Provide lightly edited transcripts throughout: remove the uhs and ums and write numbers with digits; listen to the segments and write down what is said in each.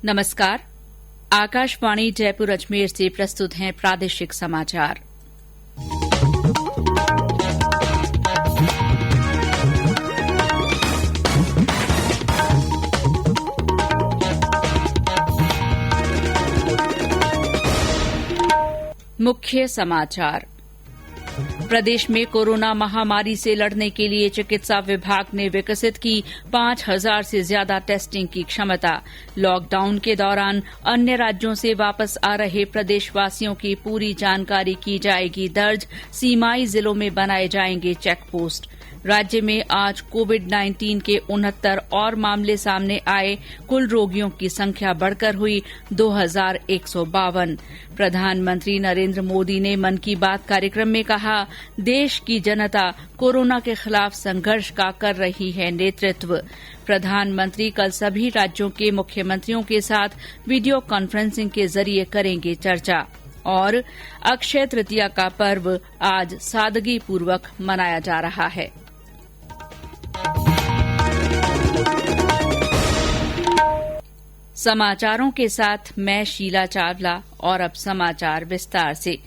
नमस्कार। आकाशवाणी जयपुर अजमेर से प्रस्तुत हैं प्रादेशिक समाचार। मुख्य समाचार। प्रदेश में कोरोना महामारी से लड़ने के लिए चिकित्सा विभाग ने विकसित की 5000 से ज्यादा टेस्टिंग की क्षमता। लॉकडाउन के दौरान अन्य राज्यों से वापस आ रहे प्रदेशवासियों की पूरी जानकारी की जाएगी दर्ज। सीमाई जिलों में बनाए जाएंगे चेक पोस्ट। राज्य में आज कोविड-19 के 69 और मामले सामने आए। कुल रोगियों की संख्या बढ़कर हुई 2152। प्रधानमंत्री नरेंद्र मोदी ने मन की बात कार्यक्रम में कहा, देश की जनता कोरोना के खिलाफ संघर्ष का कर रही है नेतृत्व। प्रधानमंत्री कल सभी राज्यों के मुख्यमंत्रियों के साथ वीडियो कॉन्फ्रेंसिंग के जरिए करेंगे चर्चा। और अक्षय तृतीया का पर्व आज सादगीपूर्वक मनाया जा रहा है। समाचारों के साथ मैं शीला चावला और अब समाचार विस्तार से।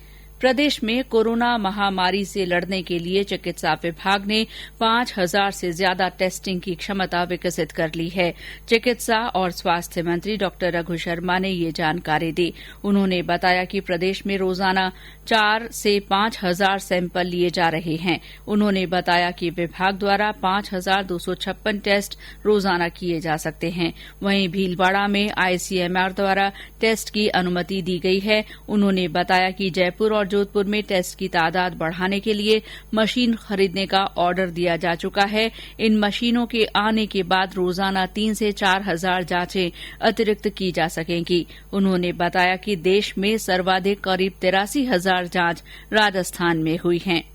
प्रदेश में कोरोना महामारी से लड़ने के लिए चिकित्सा विभाग ने 5000 से ज्यादा टेस्टिंग की क्षमता विकसित कर ली है। चिकित्सा और स्वास्थ्य मंत्री डॉ रघु शर्मा ने ये जानकारी दी। उन्होंने बताया कि प्रदेश में रोजाना 4 से 5000 सैंपल लिए जा रहे हैं। उन्होंने बताया कि विभाग द्वारा 5256 टेस्ट रोजाना किए जा सकते हैं। वहीं भीलवाड़ा में आईसीएमआर द्वारा टेस्ट की अनुमति दी गई है। उन्होंने बताया कि जयपुर और जोधपुर में टेस्ट की तादाद बढ़ाने के लिए मशीन खरीदने का ऑर्डर दिया जा चुका है। इन मशीनों के आने के बाद रोजाना 3 से 4 हजार जांचें अतिरिक्त की जा सकेंगी। उन्होंने बताया कि देश में सर्वाधिक करीब 83,000 जांच राजस्थान में हुई हैं।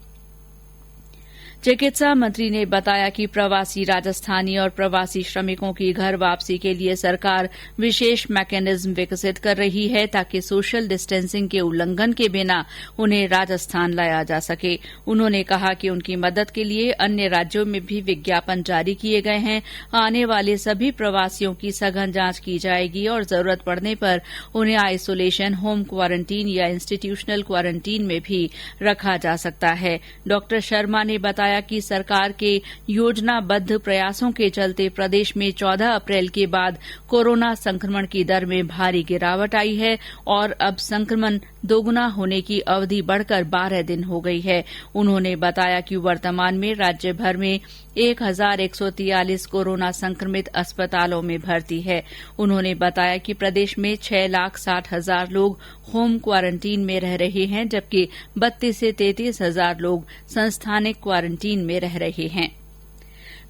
चिकित्सा मंत्री ने बताया कि प्रवासी राजस्थानी और प्रवासी श्रमिकों की घर वापसी के लिए सरकार विशेष मैकेनिज्म विकसित कर रही है ताकि सोशल डिस्टेंसिंग के उल्लंघन के बिना उन्हें राजस्थान लाया जा सके। उन्होंने कहा कि उनकी मदद के लिए अन्य राज्यों में भी विज्ञापन जारी किए गए हैं। आने वाले सभी प्रवासियों की सघन जांच की जाएगी और जरूरत पड़ने पर उन्हें आइसोलेशन, होम क्वारंटीन या इंस्टीट्यूशनल क्वारंटीन में भी रखा जा सकता है। डॉ शर्मा ने बताया कि सरकार के योजनाबद्ध प्रयासों के चलते प्रदेश में 14 अप्रैल के बाद कोरोना संक्रमण की दर में भारी गिरावट आई है और अब संक्रमण दोगुना होने की अवधि बढ़कर 12 दिन हो गई है। उन्होंने बताया कि वर्तमान में राज्य भर में 1143 कोरोना संक्रमित अस्पतालों में भर्ती है। उन्होंने बताया कि प्रदेश में 6,60,000 लोग होम क्वारंटीन में रह रहे हैं, जबकि 32 से 33,000 लोग संस्थानिक क्वारंटीन में रह रहे हैं।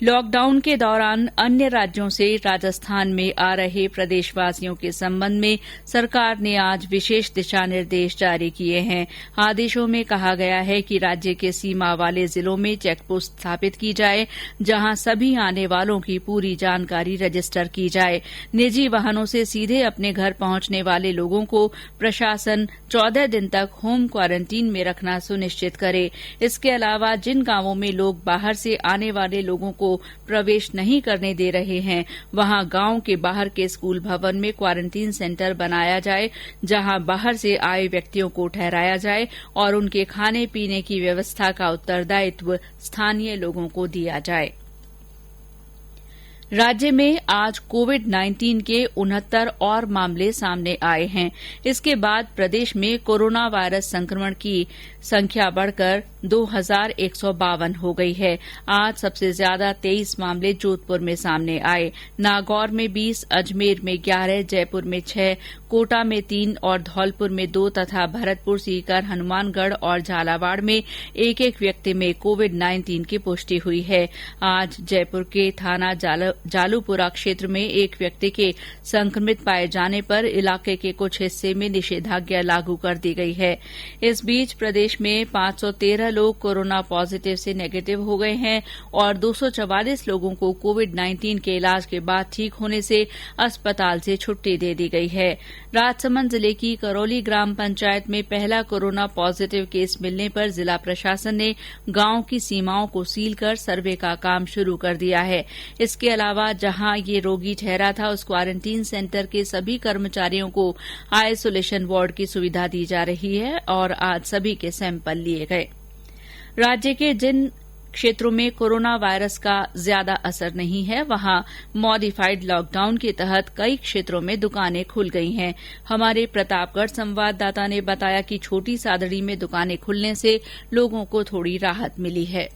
लॉकडाउन के दौरान अन्य राज्यों से राजस्थान में आ रहे प्रदेशवासियों के संबंध में सरकार ने आज विशेष दिशा निर्देश जारी किए हैं। आदेशों में कहा गया है कि राज्य के सीमा वाले जिलों में चेक पोस्ट स्थापित की जाए, जहां सभी आने वालों की पूरी जानकारी रजिस्टर की जाए। निजी वाहनों से सीधे अपने घर पहुंचने वाले लोगों को प्रशासन 14 दिन तक होम क्वारंटीन में रखना सुनिश्चित करे। इसके अलावा जिन गांवों में लोग बाहर से आने वाले लोगों को प्रवेश नहीं करने दे रहे हैं, वहां गांव के बाहर के स्कूल भवन में क्वारंटीन सेंटर बनाया जाए, जहां बाहर से आए व्यक्तियों को ठहराया जाए और उनके खाने पीने की व्यवस्था का उत्तरदायित्व स्थानीय लोगों को दिया जाए। राज्य में आज कोविड-19 के 69 और मामले सामने आए हैं। इसके बाद प्रदेश में कोरोना वायरस संक्रमण की संख्या बढ़कर 2152 हो गई है। आज सबसे ज्यादा 23 मामले जोधपुर में सामने आए। नागौर में 20, अजमेर में 11, जयपुर में 6, कोटा में 3 और धौलपुर में 2 तथा भरतपुर, सीकर, हनुमानगढ़ और झालावाड़ में एक एक व्यक्ति में कोविड-19 की पुष्टि हुई है। आज जयपुर के थाना जालूपुरा क्षेत्र में एक व्यक्ति के संक्रमित पाए जाने पर इलाके के कुछ हिस्से में निषेधाज्ञा लागू कर दी गई है। इस बीच प्रदेश में 513 11 लोग कोरोना पॉजिटिव से नेगेटिव हो गए हैं और 244 लोगों को कोविड-19 के इलाज के बाद ठीक होने से अस्पताल से छुट्टी दे दी गई है। राजसमंद जिले की करौली ग्राम पंचायत में पहला कोरोना पॉजिटिव केस मिलने पर जिला प्रशासन ने गांव की सीमाओं को सील कर सर्वे का काम शुरू कर दिया है। इसके अलावा जहां ये रोगी ठहरा था उस क्वारंटीन सेंटर के सभी कर्मचारियों को आइसोलेशन वार्ड की सुविधा दी जा रही है और आज सभी के सैंपल लिए गए। राज्य के जिन क्षेत्रों में कोरोना वायरस का ज्यादा असर नहीं है वहां मॉडिफाइड लॉकडाउन के तहत कई क्षेत्रों में दुकानें खुल गई हैं। हमारे प्रतापगढ़ संवाददाता ने बताया कि छोटी सादड़ी में दुकानें खुलने से लोगों को थोड़ी राहत मिली है।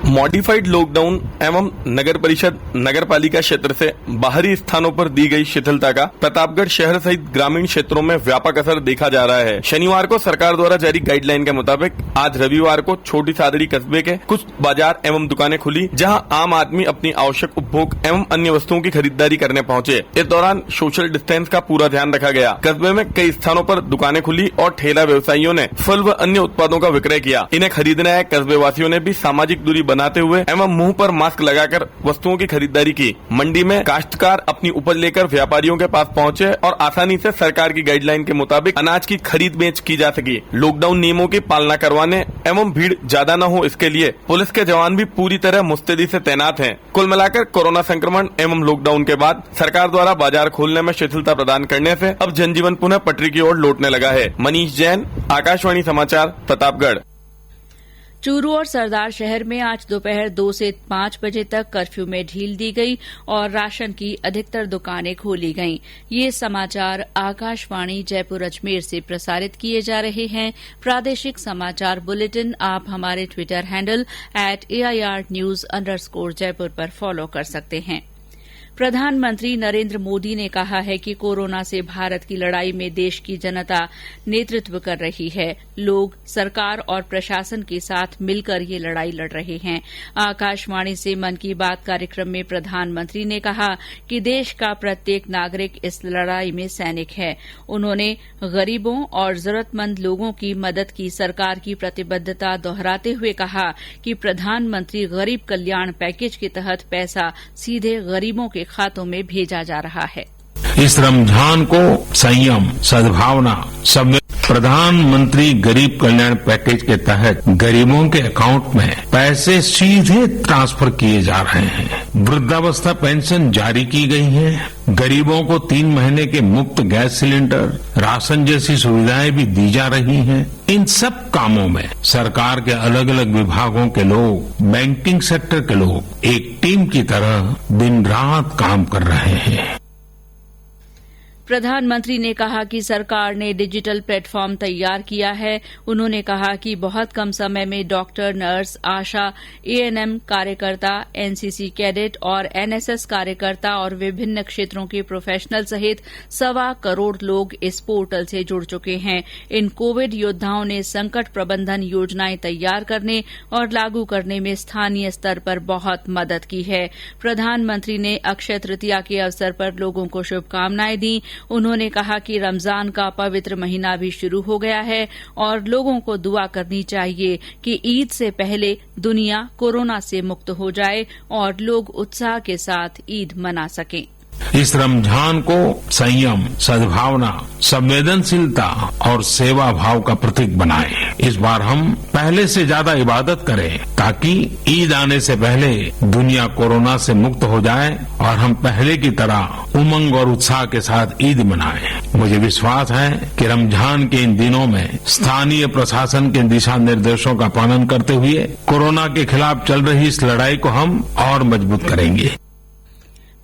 मॉडिफाइड लॉकडाउन एवं नगर परिषद नगर पालिका क्षेत्र से बाहरी स्थानों पर दी गई शिथिलता का प्रतापगढ़ शहर सहित ग्रामीण क्षेत्रों में व्यापक असर देखा जा रहा है। शनिवार को सरकार द्वारा जारी गाइडलाइन के मुताबिक आज रविवार को छोटी सादड़ी कस्बे के कुछ बाजार एवं दुकानें खुली, जहां आम आदमी अपनी आवश्यक उपभोग एवं अन्य वस्तुओं की खरीदारी करने पहुंचे। इस दौरान सोशल डिस्टेंस का पूरा ध्यान रखा गया। कस्बे में कई स्थानों पर दुकानें खुली और ठेला व्यवसायियों ने फल व अन्य उत्पादों का विक्रय किया। इन्हें खरीदने आए कस्बे वासियों ने भी सामाजिक दूरी बनाते हुए एवं मुंह पर मास्क लगाकर वस्तुओं की खरीदारी की। मंडी में काश्तकार अपनी उपज लेकर व्यापारियों के पास पहुंचे और आसानी से सरकार की गाइडलाइन के मुताबिक अनाज की खरीद बेच की जा सकी। लॉकडाउन नियमों की पालना करवाने एवं भीड़ ज्यादा न हो इसके लिए पुलिस के जवान भी पूरी तरह मुस्तैदी से तैनात हैं। कुल मिलाकर कोरोना संक्रमण एवं लॉकडाउन के बाद सरकार द्वारा बाजार खोलने में शिथिलता प्रदान करने से अब जनजीवन पुनः पटरी की ओर लौटने लगा है। मनीष जैन, आकाशवाणी समाचार, प्रतापगढ़। चूरू और सरदार शहर में आज दोपहर 2 से 5 बजे तक कर्फ्यू में ढील दी गई और राशन की अधिकतर दुकानें खोली गईं। ये समाचार आकाशवाणी जयपुर अजमेर से प्रसारित किए जा रहे हैं। प्रादेशिक समाचार बुलेटिन आप हमारे ट्विटर हैंडल @AIRnews_जयपुर पर फॉलो कर सकते हैं। प्रधानमंत्री नरेंद्र मोदी ने कहा है कि कोरोना से भारत की लड़ाई में देश की जनता नेतृत्व कर रही है। लोग सरकार और प्रशासन के साथ मिलकर ये लड़ाई लड़ रहे हैं। आकाशवाणी से मन की बात कार्यक्रम में प्रधानमंत्री ने कहा कि देश का प्रत्येक नागरिक इस लड़ाई में सैनिक है। उन्होंने गरीबों और जरूरतमंद लोगों की मदद की सरकार की प्रतिबद्धता दोहराते हुए कहा कि प्रधानमंत्री गरीब कल्याण पैकेज के तहत पैसा सीधे गरीबों के खातों में भेजा जा रहा है। इस रमजान को संयम, सद्भावना, सब प्रधानमंत्री गरीब कल्याण पैकेज के तहत गरीबों के अकाउंट में पैसे सीधे ट्रांसफर किए जा रहे हैं। वृद्धावस्था पेंशन जारी की गई है। गरीबों को 3 महीने के मुफ्त गैस सिलेंडर, राशन जैसी सुविधाएं भी दी जा रही हैं। इन सब कामों में सरकार के अलग अलग विभागों के लोग, बैंकिंग सेक्टर के लोग एक टीम की तरह दिन रात काम कर रहे हैं। प्रधानमंत्री ने कहा कि सरकार ने डिजिटल प्लेटफॉर्म तैयार किया है। उन्होंने कहा कि बहुत कम समय में डॉक्टर, नर्स, आशा, एएनएम कार्यकर्ता, एनसीसी कैडेट और एनएसएस कार्यकर्ता और विभिन्न क्षेत्रों के प्रोफेशनल सहित 1.25 करोड़ लोग इस पोर्टल से जुड़ चुके हैं। इन कोविड योद्धाओं ने संकट प्रबंधन योजनाएं तैयार करने और लागू करने में स्थानीय स्तर पर बहुत मदद की है। प्रधानमंत्री ने अक्षय तृतीया के अवसर पर लोगों को शुभकामनाएं दी। उन्होंने कहा कि रमजान का पवित्र महीना भी शुरू हो गया है और लोगों को दुआ करनी चाहिए कि ईद से पहले दुनिया कोरोना से मुक्त हो जाए और लोग उत्साह के साथ ईद मना सकें। इस रमजान को संयम, सद्भावना, संवेदनशीलता और सेवा भाव का प्रतीक बनाएं। इस बार हम पहले से ज्यादा इबादत करें ताकि ईद आने से पहले दुनिया कोरोना से मुक्त हो जाए और हम पहले की तरह उमंग और उत्साह के साथ ईद मनाएं। मुझे विश्वास है कि रमजान के इन दिनों में स्थानीय प्रशासन के दिशा निर्देशों का पालन करते हुए कोरोना के खिलाफ चल रही इस लड़ाई को हम और मजबूत करेंगे।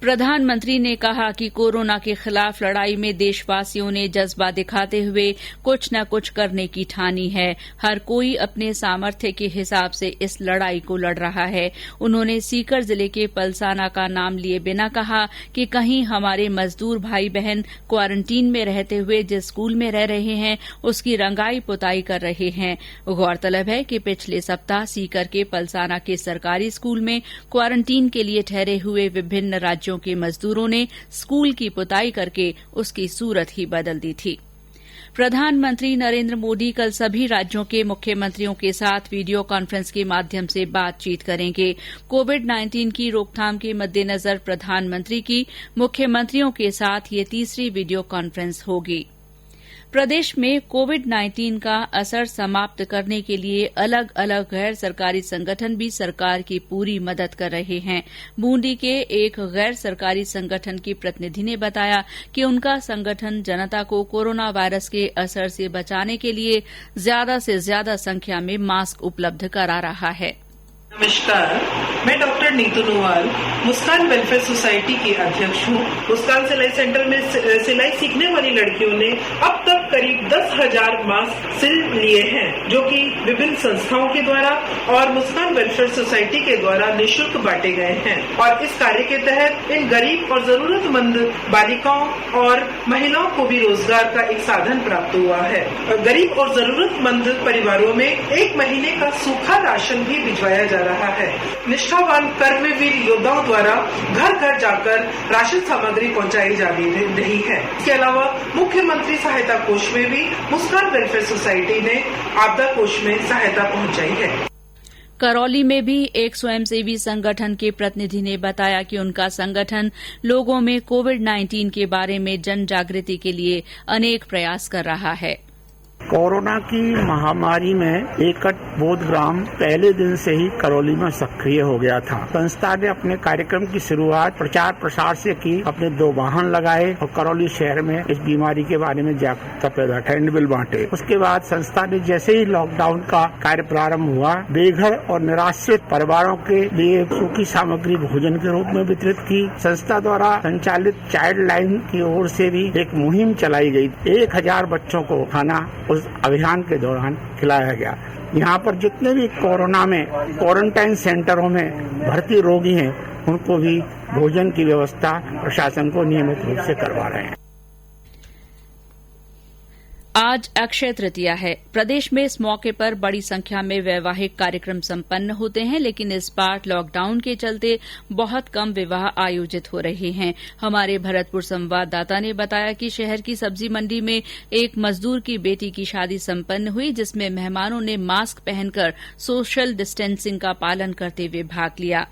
प्रधानमंत्री ने कहा कि कोरोना के खिलाफ लड़ाई में देशवासियों ने जज्बा दिखाते हुए कुछ न कुछ करने की ठानी है। हर कोई अपने सामर्थ्य के हिसाब से इस लड़ाई को लड़ रहा है। उन्होंने सीकर जिले के पलसाना का नाम लिए बिना कहा कि कहीं हमारे मजदूर भाई बहन क्वारंटीन में रहते हुए जिस स्कूल में रह रहे हैं उसकी रंगाई पुताई कर रहे हैं। गौरतलब है कि पिछले सप्ताह सीकर के पलसाना के सरकारी स्कूल में क्वारंटीन के लिए ठहरे हुए विभिन्न राज्यों के मजदूरों ने स्कूल की पुताई करके उसकी सूरत ही बदल दी थी। प्रधानमंत्री नरेंद्र मोदी कल सभी राज्यों के मुख्यमंत्रियों के साथ वीडियो कॉन्फ्रेंस के माध्यम से बातचीत करेंगे। कोविड-19 की रोकथाम के मद्देनजर प्रधानमंत्री की मुख्यमंत्रियों के साथ ये तीसरी वीडियो कॉन्फ्रेंस होगी। प्रदेश में कोविड-19 का असर समाप्त करने के लिए अलग अलग गैर सरकारी संगठन भी सरकार की पूरी मदद कर रहे हैं। बूंदी के एक गैर सरकारी संगठन की प्रतिनिधि ने बताया कि उनका संगठन जनता को कोरोना वायरस के असर से बचाने के लिए ज्यादा से ज्यादा संख्या में मास्क उपलब्ध करा रहा है। नमस्कार, मैं डॉक्टर नीतू नोवाल मुस्कान वेलफेयर सोसाइटी की अध्यक्ष हूँ। मुस्कान सिलाई सेंटर में सिलाई सीखने वाली लड़कियों ने अब तक करीब 10,000 मास्क सिल लिए हैं, जो कि विभिन्न संस्थाओं के द्वारा और मुस्कान वेलफेयर सोसाइटी के द्वारा निःशुल्क बांटे गए हैं। और इस कार्य के तहत इन गरीब और जरूरतमंद बालिकाओं और महिलाओं को भी रोजगार का एक साधन प्राप्त हुआ है। गरीब और जरूरतमंद परिवारों में 1 महीने का सूखा राशन भी भिजवाया जा रहा है। निष्ठावान कर्मवीर योद्धाओं द्वारा घर घर जाकर राशन सामग्री पहुंचाई जा रही है। इसके अलावा मुख्यमंत्री सहायता कोष में भी मुस्कान वेलफेयर सोसाइटी ने आपदा कोष में सहायता पहुंचाई है। करौली में भी एक स्वयंसेवी संगठन के प्रतिनिधि ने बताया कि उनका संगठन लोगों में कोविड-19 के बारे में जन जागृति के लिए अनेक प्रयास कर रहा है। कोरोना की महामारी में एकट बोध ग्राम पहले दिन से ही करौली में सक्रिय हो गया था। संस्था ने अपने कार्यक्रम की शुरुआत प्रचार प्रसार से की, अपने 2 वाहन लगाए और करौली शहर में इस बीमारी के बारे में जागरूकता पैदा, हैंडबिल बांटे। उसके बाद संस्था ने जैसे ही लॉकडाउन का कार्य प्रारंभ हुआ, बेघर और निराश्रित परिवारों के लिए सूखी सामग्री भोजन के रूप में वितरित की। संस्था द्वारा संचालित चाइल्ड लाइन की ओर से भी एक मुहिम चलाई गई। 1000 बच्चों को खाना उस अभियान के दौरान खिलाया गया। यहाँ पर जितने भी कोरोना में क्वारंटाइन सेंटरों में भर्ती रोगी हैं, उनको भी भोजन की व्यवस्था प्रशासन को नियमित रूप से करवा रहे हैं। आज अक्षय तृतीया है। प्रदेश में इस मौके पर बड़ी संख्या में वैवाहिक कार्यक्रम संपन्न होते हैं, लेकिन इस बार लॉकडाउन के चलते बहुत कम विवाह आयोजित हो रहे हैं। हमारे भरतपुर संवाददाता ने बताया कि शहर की सब्जी मंडी में एक मजदूर की बेटी की शादी संपन्न हुई, जिसमें मेहमानों ने मास्क पहनकर सोशल डिस्टेंसिंग का पालन करते हुए भाग लिया।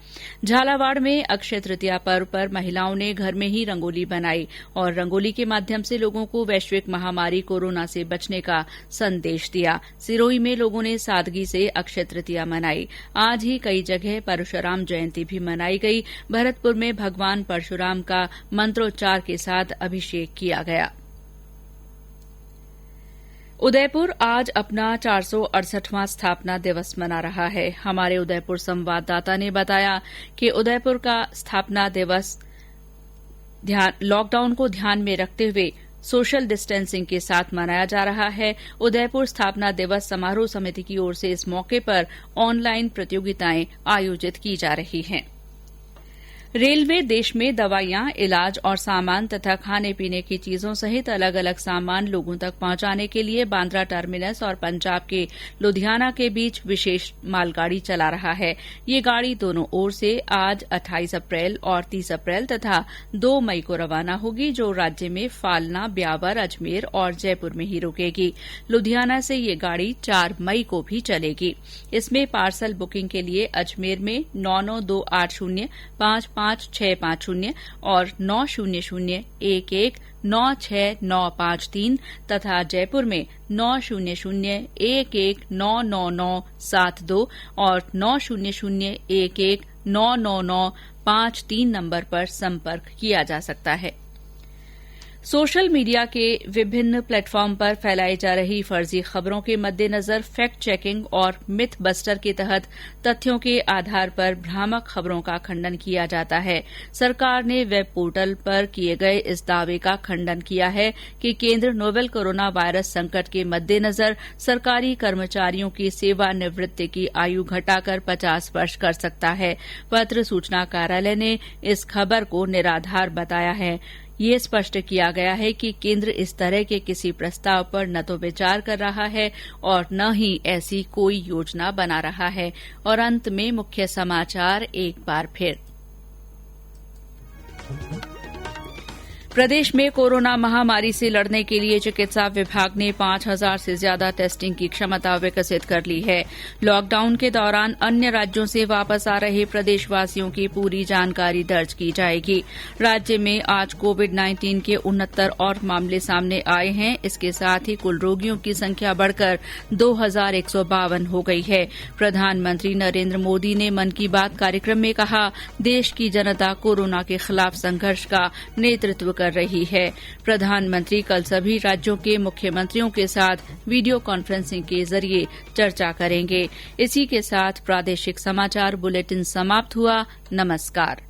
झालावाड़ में अक्षय तृतीया पर्व पर महिलाओं ने घर में ही रंगोली बनाई और रंगोली के माध्यम से लोगों को वैश्विक महामारी कोरोना से बचने का संदेश दिया। सिरोही में लोगों ने सादगी से अक्षय तृतीया मनाई। आज ही कई जगह परशुराम जयंती भी मनाई गई। भरतपुर में भगवान परशुराम का मंत्रोच्चार के साथ अभिषेक किया गया। उदयपुर आज अपना 468वां स्थापना दिवस मना रहा है। हमारे उदयपुर संवाददाता ने बताया कि उदयपुर का स्थापना दिवस लॉकडाउन को ध्यान में रखते हुए सोशल डिस्टेंसिंग के साथ मनाया जा रहा है। उदयपुर स्थापना दिवस समारोह समिति की ओर से इस मौके पर ऑनलाइन प्रतियोगिताएं आयोजित की जा रही हैं। रेलवे देश में दवाइयां, इलाज और सामान तथा खाने पीने की चीजों सहित अलग अलग सामान लोगों तक पहुंचाने के लिए बांद्रा टर्मिनस और पंजाब के लुधियाना के बीच विशेष मालगाड़ी चला रहा है। ये गाड़ी दोनों ओर से आज 28 अप्रैल और 30 अप्रैल तथा 2 मई को रवाना होगी, जो राज्य में फालना, ब्यावर, अजमेर और जयपुर में ही रुकेगी। लुधियाना से ये गाड़ी 4 मई को भी चलेगी। इसमें पार्सल बुकिंग के लिए अजमेर में 992805 5650 और 9001196953 तथा जयपुर में 9001199972 और 9001199953 नंबर पर संपर्क किया जा सकता है। सोशल मीडिया के विभिन्न प्लेटफॉर्म पर फैलाई जा रही फर्जी खबरों के मद्देनजर फैक्ट चेकिंग और मिथ बस्टर के तहत तथ्यों के आधार पर भ्रामक खबरों का खंडन किया जाता है। सरकार ने वेब पोर्टल पर किए गए इस दावे का खंडन किया है कि केंद्र नोवेल कोरोना वायरस संकट के मद्देनजर सरकारी कर्मचारियों की सेवानिवृत्ति की आयु घटाकर 50 वर्ष कर सकता है। पत्र सूचना कार्यालय ने इस खबर को निराधार बताया है। ये स्पष्ट किया गया है कि केंद्र इस तरह के किसी प्रस्ताव पर न तो विचार कर रहा है और न ही ऐसी कोई योजना बना रहा है। और अंत में मुख्य समाचार एक बार फिर। प्रदेश में कोरोना महामारी से लड़ने के लिए चिकित्सा विभाग ने 5,000 से ज्यादा टेस्टिंग की क्षमता विकसित कर ली है। लॉकडाउन के दौरान अन्य राज्यों से वापस आ रहे प्रदेशवासियों की पूरी जानकारी दर्ज की जाएगी। राज्य में आज कोविड-19 के 69 और मामले सामने आए हैं। इसके साथ ही कुल रोगियों की संख्या बढ़कर 2,152 हो गई है। प्रधानमंत्री नरेंद्र मोदी ने मन की बात कार्यक्रम में कहा, देश की जनता कोरोना के खिलाफ संघर्ष का नेतृत्व कर रही है। प्रधानमंत्री कल सभी राज्यों के मुख्यमंत्रियों के साथ वीडियो कॉन्फ्रेंसिंग के जरिए चर्चा करेंगे। इसी के साथ प्रादेशिक समाचार बुलेटिन समाप्त हुआ। नमस्कार।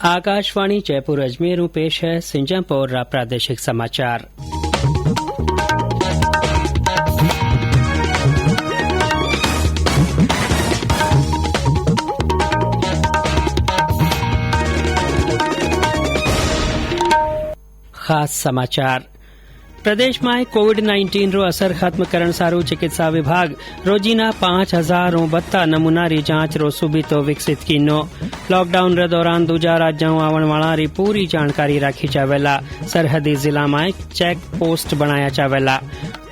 आकाशवाणी जयपुर अजमेर पेश है सिंजापुर प्रादेशिक समाचार। खास समाचार। प्रदेश में कोविड-19 रो असर खत्म करण सारू चिकित्सा विभाग रोजीना 5,000 बत्ता नमूनारी जांच रो सुबीतो विकसित कीनो। लॉकडाउन रे दौरान दूजा राज्यों आवण वाला री पूरी जानकारी राखी चावेला। सरहदी जिला में चेक पोस्ट बनाया चावेला।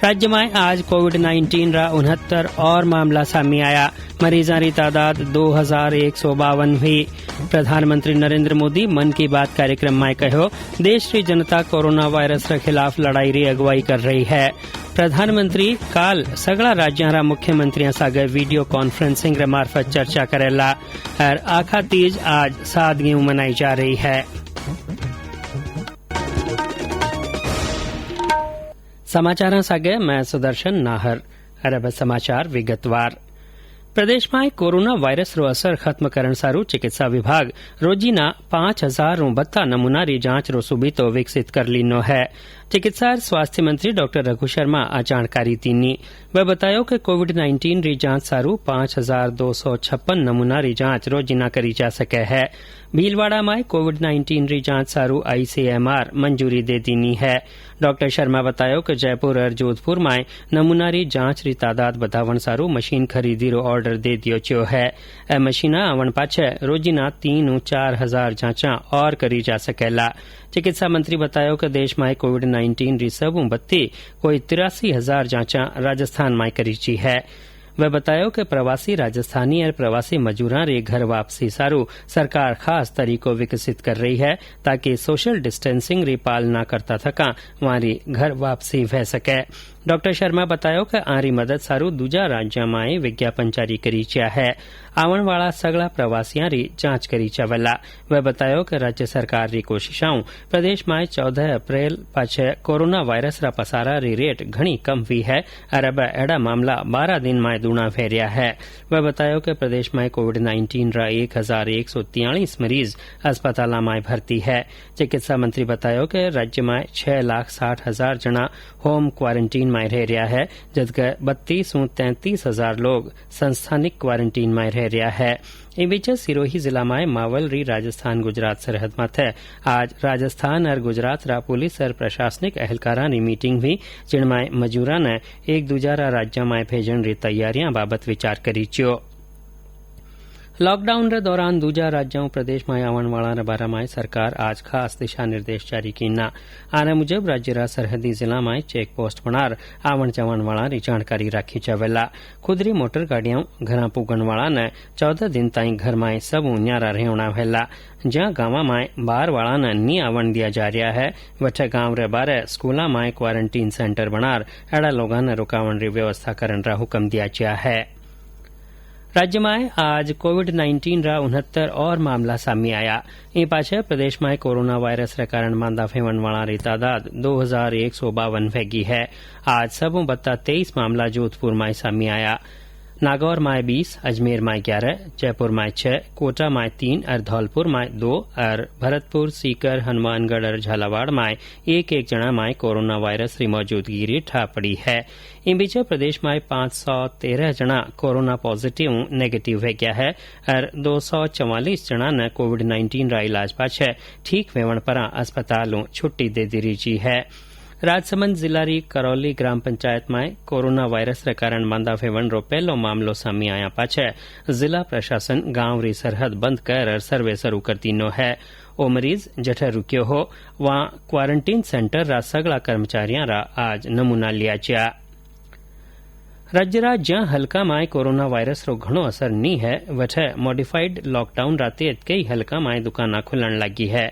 राज्य में आज कोविड-19 रा 69 और मामला सामने आया। मरीजों की तादाद 2,152 हुई। प्रधानमंत्री नरेंद्र मोदी मन की बात कार्यक्रम में कहो, देश की जनता कोरोना वायरस के खिलाफ लड़ाई री अगुवाई कर रही है। प्रधानमंत्री काल सगला राज्यां मुख्यमंत्रियों सागे वीडियो कॉन्फ्रेंसिंग रे मार्फत चर्चा करेला और आखा तीज आज सादगी मनाई जा रही है। समाचार सागे मैं सुदर्शन नाहर। अरब समाचार विगतवार। प्रदेश में कोरोना वायरस रो असर खत्म करण सारू चिकित्सा विभाग रोजीना 5,000 बत्ता नमूनारी जांच रो सुबीतो विकसित कर लीनो है। चिकित्सा और स्वास्थ्य मंत्री डॉक्टर रघु शर्मा आ जानकारी दीनी। वह बतायो कि कोविड-19 री जांच सारू 5,256 नमूनारी जांच रोजीना करी जा सके है। भीलवाड़ा में कोविड-19 री जांच सारू ICMR मंजूरी दे दीनी है। डॉक्टर शर्मा बतायो कि जयपुर और जोधपुर में नमूनारी जांच री तादाद बढ़ावण सारू मशीन खरीदी रो ऑर्डर दे दियो च्यो है। ए मशीना आवण पाछे रोजीना 3-4,000 जांचा और करी जा सकेला। चिकित्सा मंत्री बतायो कि देश में कोविड-19 री सबू बत्ती कोई 83,000 जांचा राजस्थान में करी ची है। वह बतायो कि प्रवासी राजस्थानी और प्रवासी मजूरा रे घर वापसी सारू सरकार खास तरीको विकसित कर रही है ताकि सोशल डिस्टेंसिंग री पालना करता थका वारी घर वापसी वह सके। डॉक्टर शर्मा बतायो कि आरी मदद सारू दूजा राज्य में विज्ञापन जारी करी चा है। आवण वाला सगला प्रवासियां री जांच करी चावेला। वह बतायो कि राज्य सरकार री कोशिशों प्रदेश में 14 अप्रैल पाछे कोरोना वायरस रा पसारा री रेट घणी कम हुई है और अब एड़ा मामला 12 दिन में दूना फेरिया है। वह बतायो कि प्रदेश में कोविड-19 रा 1,143 मरीज अस्पताल में भर्ती है। चिकित्सा मंत्री बतायो कि राज्य में 6,60,000 जना होम क्वारंटीन में रह रहा है, जबकि 32-33,000 लोग संस्थानिक क्वारंटीन में रह रहा है। इन बीच सिरोही जिला में मावल री राजस्थान गुजरात सरहद माथे आज राजस्थान और गुजरात रा पुलिस और प्रशासनिक अहलकारा री मीटिंग हुई, जिनमें मजूरा ने एक दूजा राज्य में भेजण री तैयारियां बाबत विचार करी च्यो। लॉकडाउन रे दौरान दूजा राज्यों प्रदेश में आवण वाला बारे में सरकार आज खास दिशा निर्देश जारी कीना। आने मुजब राज्य रा सरहदी जिला में चेक पोस्ट बनार आवण जावण वाला री जानकारी राखी जावेला। खुदरी मोटर गाड़ियां घर पुगण वाला ने 14 दिन ताई घर में सब न्यारा रहना वेला। ज्यां गांव में बार वाला ने नी आवण दिया जा रहा है, वठे गांव रे बारे स्कूला में क्वारंटीन सेंटर बनार एड़ा लोगा ने रुकावण री व्यवस्था करन रा हुक्म दिया गया है। राज्य में आज कोविड-19 रा 69 और मामला सामने आया। इन पाछे प्रदेश में कोरोना वायरस के कारण मांदा फेवण वाला री तादाद 2,152 वेगी है। आज सबू बत्ता 23 मामला जोधपुर में सामने आया। नागौर माय 20, अजमेर माय 11, जयपुर माय 6, कोटा माय 3 और धौलपुर माय 2 और भरतपुर, सीकर, हनुमानगढ़ और झालावाड़ माय एक जणा माय कोरोना वायरस री मौजूदगी ठा पड़ी है। इन बीच प्रदेश माय 513 जना कोरोना पॉजिटिव नेगेटिव है गया है और 244 जना ने कोविड-19 रा इलाज पाछे ठीक वेवण पर अस्पतालों छुट्टी दे दी रही है। राजसमंद जिला री करौली ग्राम पंचायत में कोरोना वायरस रे कारण मांदा फेवण रो पहलो मामलो सामी आया पाछे जिला प्रशासन गांव री सरहद बंद कर सर्वे शुरू कर दीनो है। ओ मरीज जठे रुक्यो हो वहां क्वारंटीन सेंटर रा सगला कर्मचारियां रा आज नमूना लिया जा। राज्य रा ज्यां हल्का माय कोरोना वायरस रो घणो असर नी है वठे मॉडिफाइड लॉकडाउन राते कई हल्का माय दुकाना खुलण लगी है।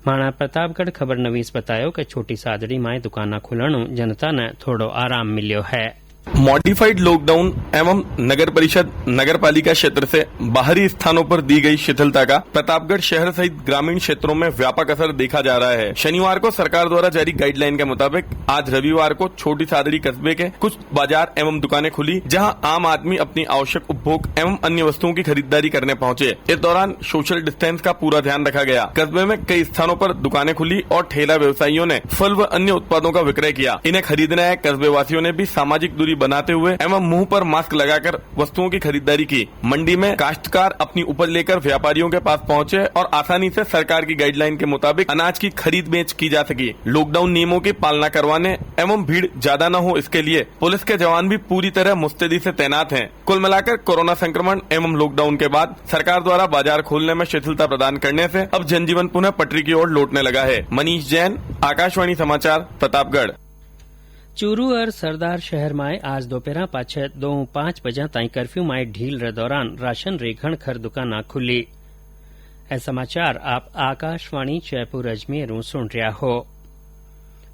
माणा प्रतापगढ़ खबर नवीस बतायो कि छोटी सादड़ी माय दुकाना खुलणु जनता ने थोड़ो आराम मिल्यो है। मॉडिफाइड लॉकडाउन एवं नगर परिषद नगर पालिका क्षेत्र से बाहरी स्थानों पर दी गई शिथिलता का प्रतापगढ़ शहर सहित ग्रामीण क्षेत्रों में व्यापक असर देखा जा रहा है। शनिवार को सरकार द्वारा जारी गाइडलाइन के मुताबिक आज रविवार को छोटी सादड़ी कस्बे के कुछ बाजार एवं दुकानें खुली, जहां आम आदमी अपनी आवश्यक उपभोग एवं अन्य वस्तुओं की खरीदारी करने पहुंचे। इस दौरान सोशल डिस्टेंस का पूरा ध्यान रखा गया। कस्बे में कई स्थानों पर दुकानें खुली और ठेला व्यवसायियों ने फल व अन्य उत्पादों का विक्रय किया। इन्हें खरीदने आए कस्बे वासियों ने भी सामाजिक दूरी बनाते हुए एवं मुंह पर मास्क लगाकर वस्तुओं की खरीदारी की। मंडी में काश्तकार अपनी उपज लेकर व्यापारियों के पास पहुंचे और आसानी से सरकार की गाइडलाइन के मुताबिक अनाज की खरीद बेच की जा सकी। लॉकडाउन नियमों की पालना करवाने एवं भीड़ ज्यादा न हो इसके लिए पुलिस के जवान भी पूरी तरह मुस्तैदी से तैनात हैं। कुल मिलाकर कोरोना संक्रमण एवं लॉकडाउन के बाद सरकार द्वारा बाजार खोलने में शिथिलता प्रदान करने से अब जनजीवन पुनः पटरी की ओर लौटने लगा है। मनीष जैन, आकाशवाणी समाचार, प्रतापगढ़। चूरू और सरदार शहर में आज दोपहर पाछे 2-5 बजे ताई कर्फ्यू में ढील रे दौरान राशन री घणखर दुकाना खुली। ए समाचार आप आकाशवाणी जयपुर अजमेर सुन रहा हो।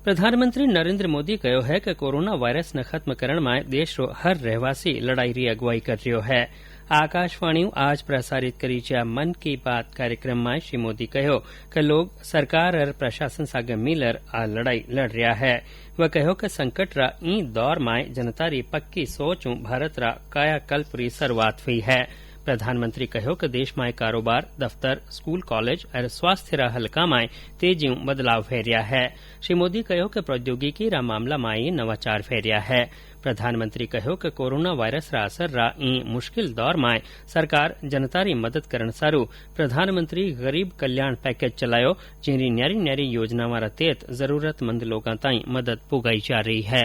प्रधानमंत्री नरेंद्र मोदी कहो है कि कोरोना वायरस ने खत्म करण में देश रो हर रहवासी लड़ाई री अगुवाई कर रह्यो है। आकाशवाणी आज प्रसारित करी जा मन की बात कार्यक्रम में श्री मोदी कहो कि लोग सरकार और प्रशासन सागे मिलर आ लड़ाई लड़ रहा है। वह कहो कि संकट रा ई दौर में जनता री पक्की सोच भारत रा कायाकल्प री शुरुआत हुई है। प्रधानमंत्री कहो कि देश में कारोबार, दफ्तर, स्कूल, कॉलेज और स्वास्थ्य रा हल्का में तेजी बदलाव फेरिया है। श्री मोदी कहो कि प्रौद्योगिकी रा मामला में नवाचार फेरिया है। प्रधानमंत्री कहो कि कोरोना वायरस रा असर रा ई मुश्किल दौर में सरकार जनता री मदद करण सारू प्रधानमंत्री गरीब कल्याण पैकेज चलायो, जिनरी न्यारी न्यारी योजनावां रा तहत जरूरतमंद लोगां ताईं मदद पुगाई जा रही है।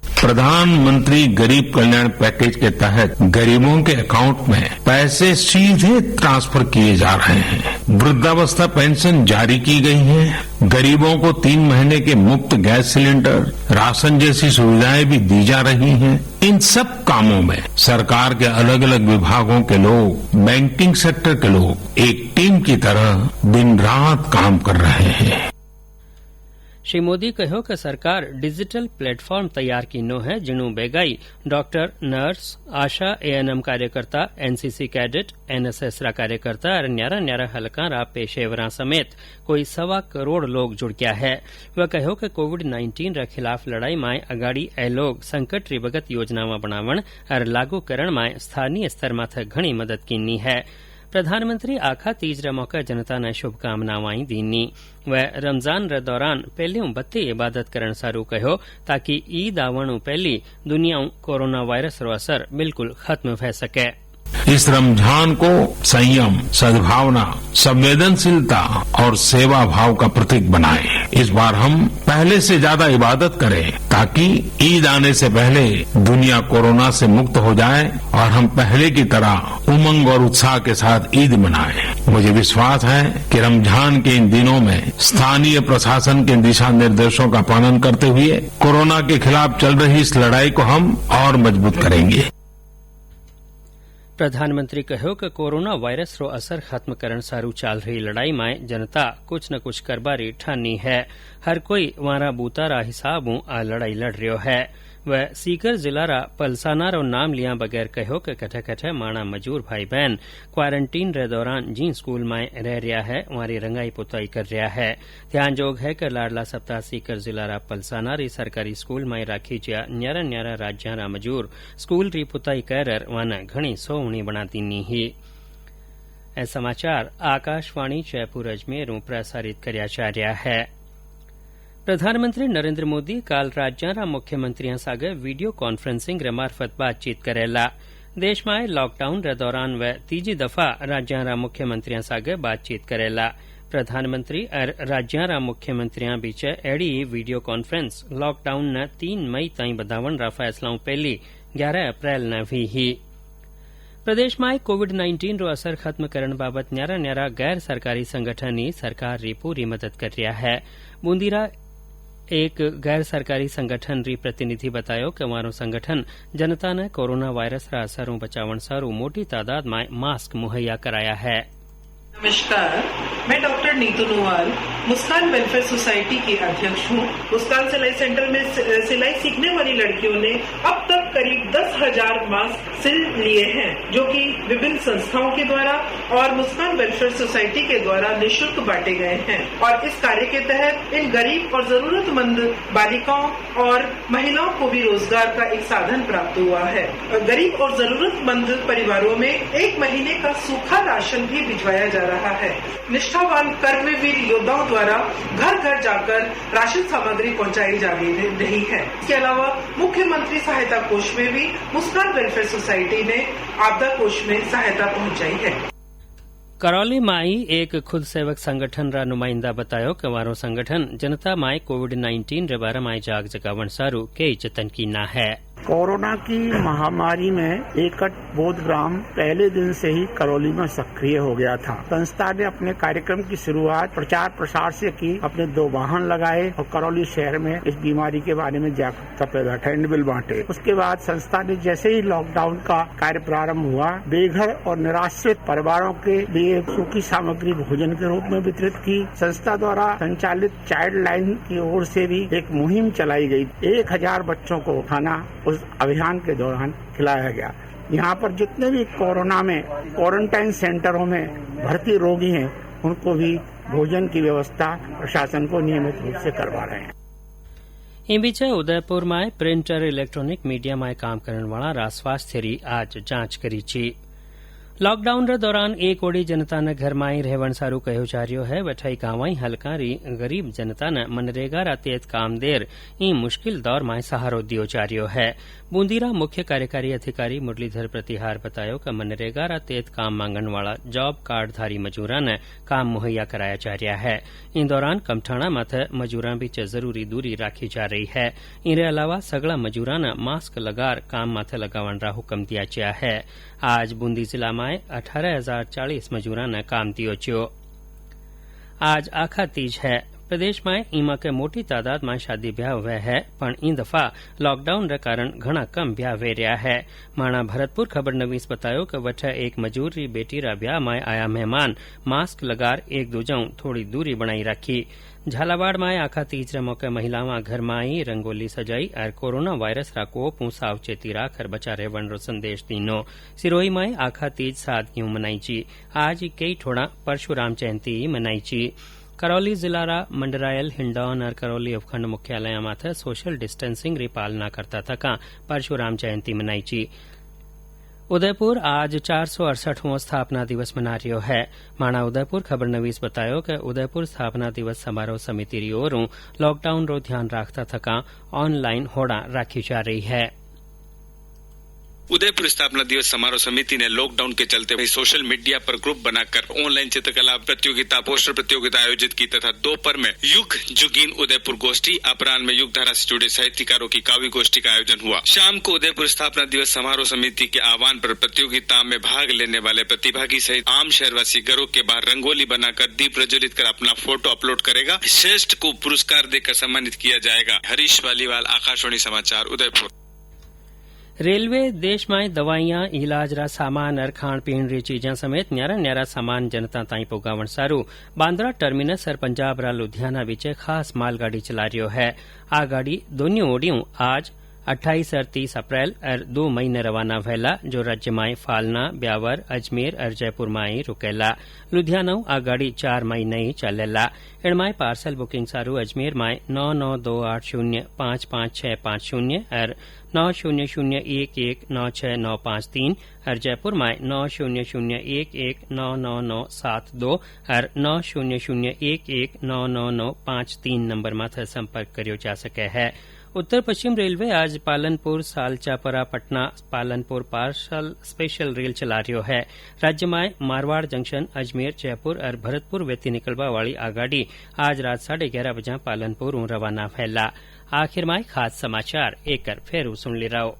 प्रधानमंत्री गरीब कल्याण पैकेज के तहत गरीबों के अकाउंट में पैसे सीधे ट्रांसफर किए जा रहे हैं। वृद्धावस्था पेंशन जारी की गई है। गरीबों को 3 महीने के मुफ्त गैस सिलेंडर, राशन जैसी सुविधाएं भी दी जा रही हैं। इन सब कामों में सरकार के अलग अलग विभागों के लोग, बैंकिंग सेक्टर के लोग एक टीम की तरह दिन रात काम कर रहे हैं। श्री मोदी कहो कि सरकार डिजिटल प्लेटफॉर्म तैयार कीनो है, जिन्हों बेगाई डॉक्टर, नर्स, आशा, एएनएम कार्यकर्ता, एनसीसी कैडेट, एनएसएस रा कार्यकर्ता और न्यारा न्यारा हलका रा पेशेवरा समेत कोई 1.25 करोड़ लोग जुड़ गया है। वह कहो कि कोविड-19 रा खिलाफ लड़ाई में अगाड़ी ए लोग संकट री बगत योजनावां बनावण और लागू करण में स्थानीय स्तर माथे घणी मदद कीनी है। प्रधानमंत्री आखा तीज रे मौके जनता ने शुभकामनावां दीनी। वह रमजान रे दौरान पहलियों बत्ती इबादत करण सारू कहो ताकि ईद आवणु पहली दुनिया कोरोना वायरस रो असर बिल्कुल खत्म हो सके। इस रमजान को संयम, सद्भावना, संवेदनशीलता और सेवा भाव का प्रतीक बनाएं। इस बार हम पहले से ज्यादा इबादत करें ताकि ईद आने से पहले दुनिया कोरोना से मुक्त हो जाए और हम पहले की तरह उमंग और उत्साह के साथ ईद मनाएं। मुझे विश्वास है कि रमजान के इन दिनों में स्थानीय प्रशासन के दिशा निर्देशों का पालन करते हुए कोरोना के खिलाफ चल रही इस लड़ाई को हम और मजबूत करेंगे। प्रधानमंत्री कहो कि कोरोना वायरस रो असर खत्म करण सारू चाल रही लड़ाई में जनता कुछ न कुछ करबारी ठानी है। हर कोई वारा बूता रा हिसाबों आ लड़ाई लड़ रह्यो है। व सीकर जिला रा पलसाना रो नाम लिया बगैर कहो कि कठे कठे माणा मजूर भाई बहन क्वारंटीन रे दौरान जी स्कूल में रह रहा है वहां रंगाई पुताई कर रहा है। ध्यानजोग है कि लाडला सप्ताह सीकर जिला रा पलसाना री सरकारी स्कूल में राखी ज्या न्यारा न्यारा राज्यां रा मजूर स्कूल री पुताई कर वन घणी सोवणी बनाती नी ही। ए समाचार आकाशवाणी जयपुर अजमेर प्रसारित करया जा रहा है। प्रधानमंत्री नरेंद्र मोदी काल राज्यां मुख्यमंत्रियों सागे वीडियो कॉन्फ्रेंसिंग रे मार्फत बातचीत करेला। देश में लॉकडाउन रे दौरान व तीजी दफा राज्यां मुख्यमंत्रियों सागे बातचीत करेला। प्रधानमंत्री और राज्यां मुख्यमंत्रियों बीच एड़ी वीडियो कॉन्फ्रेंस लॉकडाउन न 3 मई ताईं बधावण रा फैसलाओं पहली 11 अप्रैल न हुई ही। प्रदेश में कोविड-19 रो असर खत्म करण बाबत न्यारा न्यारा गैर सरकारी संगठन सरकार री पूरी मदद कर रहा है। बूंदीरा एक गैर सरकारी संगठन री प्रतिनिधि बतायो कि वारो संगठन जनता ने कोरोना वायरस रा असरों बचावन सारू मोटी तादाद में मास्क मुहैया कराया है। नमस्कार, मैं डॉक्टर नीतू नुवाल मुस्कान वेलफेयर सोसाइटी की अध्यक्ष हूँ। मुस्कान सिलाई सेंटर में सिलाई सीखने वाली लड़कियों ने अब तक करीब 10,000 मास्क सिल लिए हैं, जो कि विभिन्न संस्थाओं के द्वारा और मुस्कान वेलफेयर सोसाइटी के द्वारा निःशुल्क बांटे गए हैं। और इस कार्य के तहत इन गरीब और जरूरतमंद बालिकाओं और महिलाओं को भी रोजगार का एक साधन प्राप्त हुआ है। गरीब और जरूरतमंद परिवारों में 1 महीने का सूखा राशन भी भिजवाया जा रहा है। निष्ठावान कर्मवीर योद्धाओं द्वारा घर घर जाकर राशन सामग्री पहुंचाई जा रही है। इसके अलावा मुख्यमंत्री सहायता कोष में भी मुस्कान वेलफेयर सोसाइटी ने आपदा कोष में सहायता पहुंचाई है। करौली माई एक खुद सेवक संगठन रा नुमाइंदा बतायो कि वारो संगठन जनता माई कोविड-19 रे बारे में जाग जगावन सारू के जतन की ना है। कोरोना की महामारी में एकट बोध ग्राम पहले दिन से ही करौली में सक्रिय हो गया था। संस्था ने अपने कार्यक्रम की शुरुआत प्रचार प्रसार से की, अपने 2 वाहन लगाए और करौली शहर में इस बीमारी के बारे में जागरूकता पैदा हैंडबिल बांटे। उसके बाद संस्था ने जैसे ही लॉकडाउन का कार्य प्रारंभ हुआ, बेघर और निराश्रित परिवारों के लिए सूखी सामग्री भोजन के रूप में वितरित की। संस्था द्वारा संचालित चाइल्ड लाइन की ओर से भी एक मुहिम चलाई गई। 1000 बच्चों को खाना उस अभियान के दौरान खिलाया गया। यहाँ पर जितने भी कोरोना में क्वारंटाइन सेंटरों में भर्ती रोगी हैं, उनको भी भोजन की व्यवस्था प्रशासन को नियमित रूप से करवा रहे हैं। इन बीच उदयपुर में प्रिंट और इलेक्ट्रॉनिक मीडिया में काम करने वाला रा स्वास्थ्य री आज जांच करी छी। लॉकडाउन रे दौरान एक ओडी जनता ने घर में ही रहवन सारू कहो जा रह्यो है। वठाई गांवाई हलका री गरीब जनता ने मनरेगा रा तेज काम देर ई मुश्किल दौर में सहारो दियो जा रह्यो है। बूंदीरा मुख्य कार्यकारी अधिकारी मुरलीधर प्रतिहार बतायो कि मनरेगा रा तेज काम मांगन वाला जॉब कार्डधारी मजूरा ने काम मुहैया कराया जा रहा है। इन दौरान कमठाणा माथे मजूरा बीच जरूरी दूरी राखी जा रही है। इनरे अलावा सगला मजूरा ने मास्क लगार काम माथे लगावन रा हुक्म दिया गया है। आज बूंदी जिला में 18,040 मजूरा ने काम दियो छो। आज आखा तीज है। प्रदेश में ईमा के मोटी तादाद में शादी ब्याह हुए है, पण ई दफा लॉकडाउन रे कारण घना कम ब्याह वे रहा है। माणा भरतपुर खबर नवीस बतायो कि वठे एक मजूर री बेटी रा ब्याह में आया मेहमान मास्क लगार एक दूजाऊ थोड़ी दूरी बनाई रखी। झालावाड़ में आखा तीज रे मौके महिलावां घर में आई रंगोली सजाई और कोरोना वायरस रा कोप सावचेती राखर बचा रहवन रो संदेश दीनो। सिरोही में आखा तीज सादगियों मनाई ची। आज कई ठोड़ा परशुराम जयंती मनाई ची। करौली जिला रा मंडरायल हिंडौन और करौली उपखंड मुख्यालय माथे सोशल डिस्टेंसिंग री पालना करता थका परशुराम जयंती मनाई ची। उदयपुर आज 468वां स्थापना दिवस मना रह्यो है। माणा उदयपुर खबर नवीस बतायो कि उदयपुर स्थापना दिवस समारोह समिति री ओरों लॉकडाउन रो ध्यान राखता थका ऑनलाइन होड़ा राखी जा रही है। उदयपुर स्थापना दिवस समारोह समिति ने लॉकडाउन के चलते सोशल मीडिया पर ग्रुप बनाकर ऑनलाइन चित्रकला प्रतियोगिता, पोस्टर प्रतियोगिता आयोजित की तथा दोपहर में युग जुगीन उदयपुर गोष्ठी, अपराह्न में युगधारा से जुड़े साहित्यकारों की काव्य गोष्ठी का आयोजन हुआ। शाम को उदयपुर स्थापना दिवस समारोह समिति के आह्वान पर प्रतियोगिता में भाग लेने वाले प्रतिभागी सहित आम शहरवासी घरों के बाहर रंगोली बनाकर दीप प्रज्वलित कर अपना फोटो अपलोड करेगा। श्रेष्ठ को पुरस्कार देकर सम्मानित किया जाएगा। हरीश वालीवाल, आकाशवाणी समाचार, उदयपुर। रेलवे देश में दवाइयां, इलाज रा सामान और खाण पीण री चीजा समेत न्यारा न्यारा सामान जनता ताई पुगावण सारू बांद्रा टर्मिनस और पंजाब रा लुधियाना बीच खास मालगाड़ी चला रह्यो है। आ गाड़ी दोन्यों ओडियों आज 28 और 30 अप्रैल और 2 मई ने रवाना भैला जो राज्य में फालना, ब्यावर, अजमेर और जयपुर में रुकेला। लुधियाना आ गाड़ी 4 मई नहीं चलेला। इनमें पार्सल बुकिंग सारू अजमेर में 9928055650 और 9001196953 और जयपुर में 9001199972 और 9001199953 नंबर माथे संपर्क करियो जा सके है। उत्तर पश्चिम रेलवे आज Palanpur, Salchapra, Patna Palanpur parcel special rail चला रही है। राज्य में मारवाड़ जंक्शन, अजमेर, जयपुर और भरतपुर वेती निकलवा वाली आ गाड़ी आज रात 11:30 बजे पालनपुर रवाना भैला। आखिर में खास समाचार एक फेर सुन ली रहो।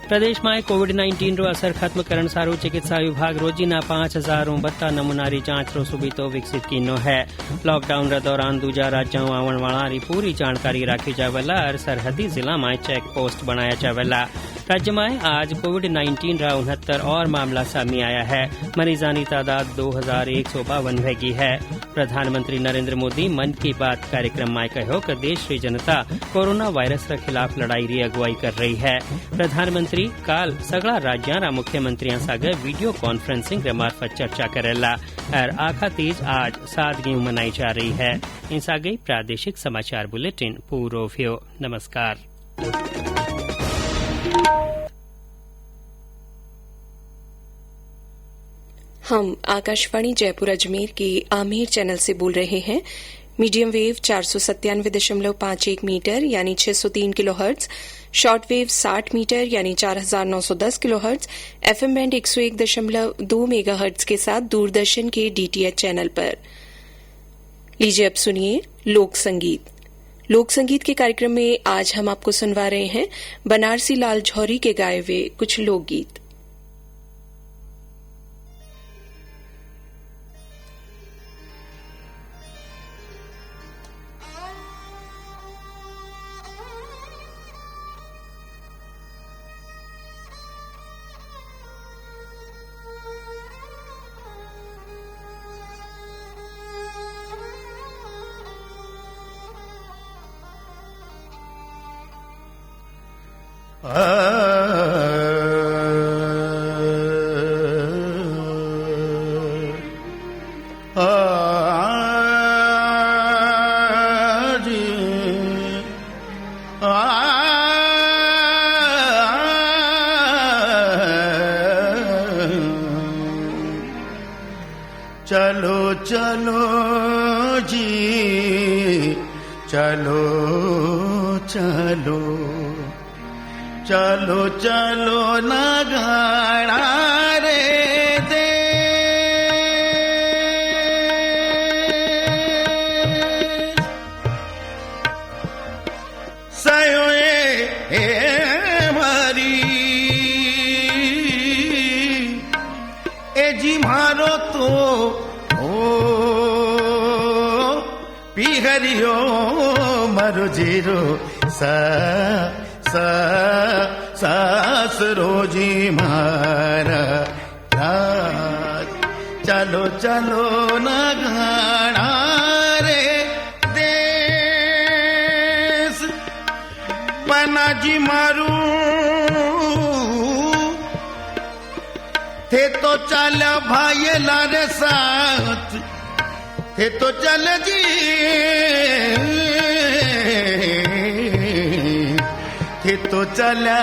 प्रदेश में कोविड-19 रो असर खत्म करण सारू चिकित्सा विभाग रोजीना 5032 नमूनारी जांच रो सुविधो विकसित कीनो है। लॉकडाउन रे दौरान दूजा राज्यों आवण वाला री पूरी जानकारी राखी जावेला और सरहदी जिला में चेक पोस्ट बनाया जावेला। राज्य में आज कोविड-19 रा 69 और मामला सामने आया है। मरीजानी तादाद 2152 भेगी है। प्रधानमंत्री नरेंद्र मोदी मन की बात कार्यक्रम में कहो कि देश की जनता कोरोना वायरस के खिलाफ लड़ाई री अगुवाई कर रही है। प्रधानमंत्री काल सगला राज्यां मुख्यमंत्रियों सागे वीडियो कॉन्फ्रेंसिंग रे मार्फत चर्चा करेला और आखा तीज आज सादगी मनाई जा रही है। इन सागे प्रादेशिक समाचार बुलेटिन पूरो भ्यो। नमस्कार। हम आकाशवाणी जयपुर अजमेर के आमेर चैनल से बोल रहे हैं। मीडियम वेव 497.51 मीटर यानी 603 किलोहर्ट्ज, शॉर्ट वेव 60 मीटर यानी 4910 किलोहर्ट्ज, एफएम बैंड 101.2 मेगाहर्ट्ज के साथ दूरदर्शन के डीटीएच चैनल पर। लीजिए अब सुनिए लोक संगीत। लोक संगीत के कार्यक्रम में आज हम आपको सुनवा रहे हैं बनारसी लाल जौहरी के गाए हुए कुछ लोकगीत। चलो चलो जी चलो चलो चलो चलो ना घाड़ा रे दे सयोए मारी ए जी मारो तो पिहरियो मरो जीरो सास रोजी मारा राज चलो चलो ना घाड़ा रे देश पनाजी मारू थे तो चल भाई लारे साथ थे तो चल जी थे तो चला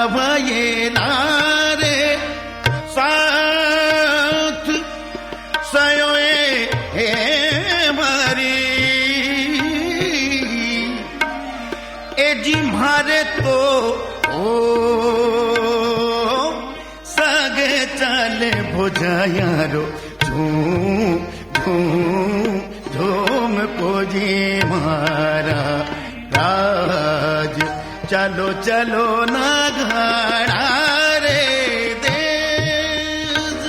भाई नारे साथ सयोए मारी ए जी मारे तो सगे चले बुझायारो धूम पोजी मारा राज चलो चलो ना घाड़ा रे देश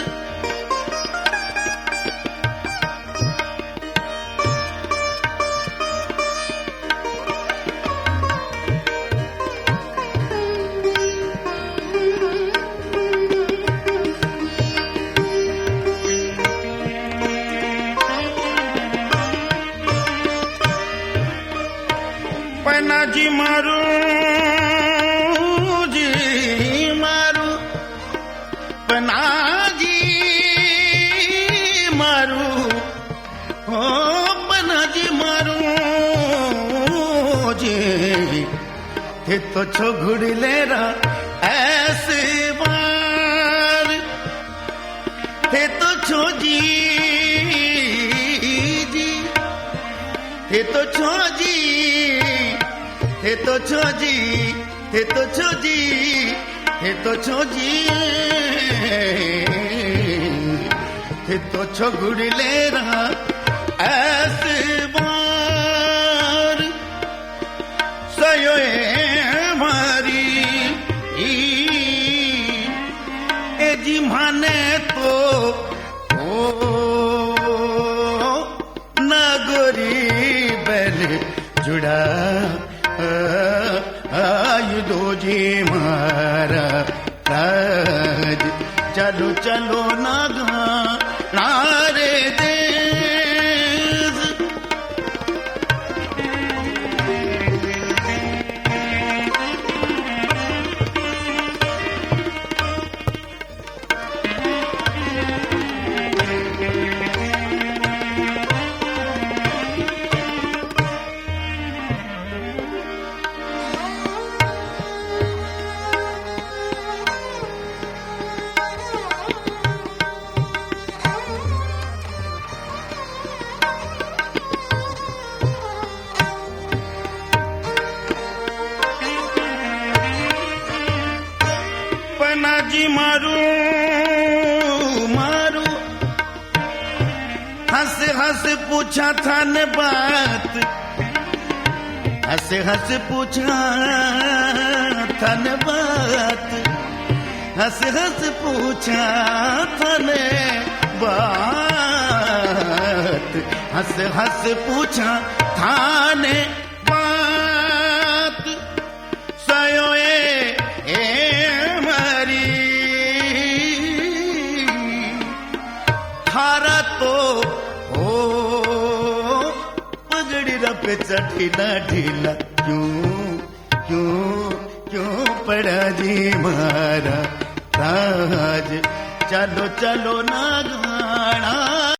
पनाजी मारू थे तो छो घुड़ले रहा ऐसे बार थे तो छो जी थे तो छो जी थे तो छो जी थे तो छो जी थे तो छो जी थे तो छो घुड़ले रहा ऐसे बार सयो मारी ए जी माने तो नगोरी बैल जुड़ा आयुधो जी मारा राज चलो चलो नागा नारे देश जी मारू मारू हंस हंस पूछा था ने बात हंस हंस पूछा था ने बात हंस हंस पूछा था ने बात हंस हंस पूछा था ने बात सयो थारा तो हो पगड़ी रपे चढ़ीला ढीला क्यों क्यों क्यों पड़ा जी मारा राज चलो चलो ना गाना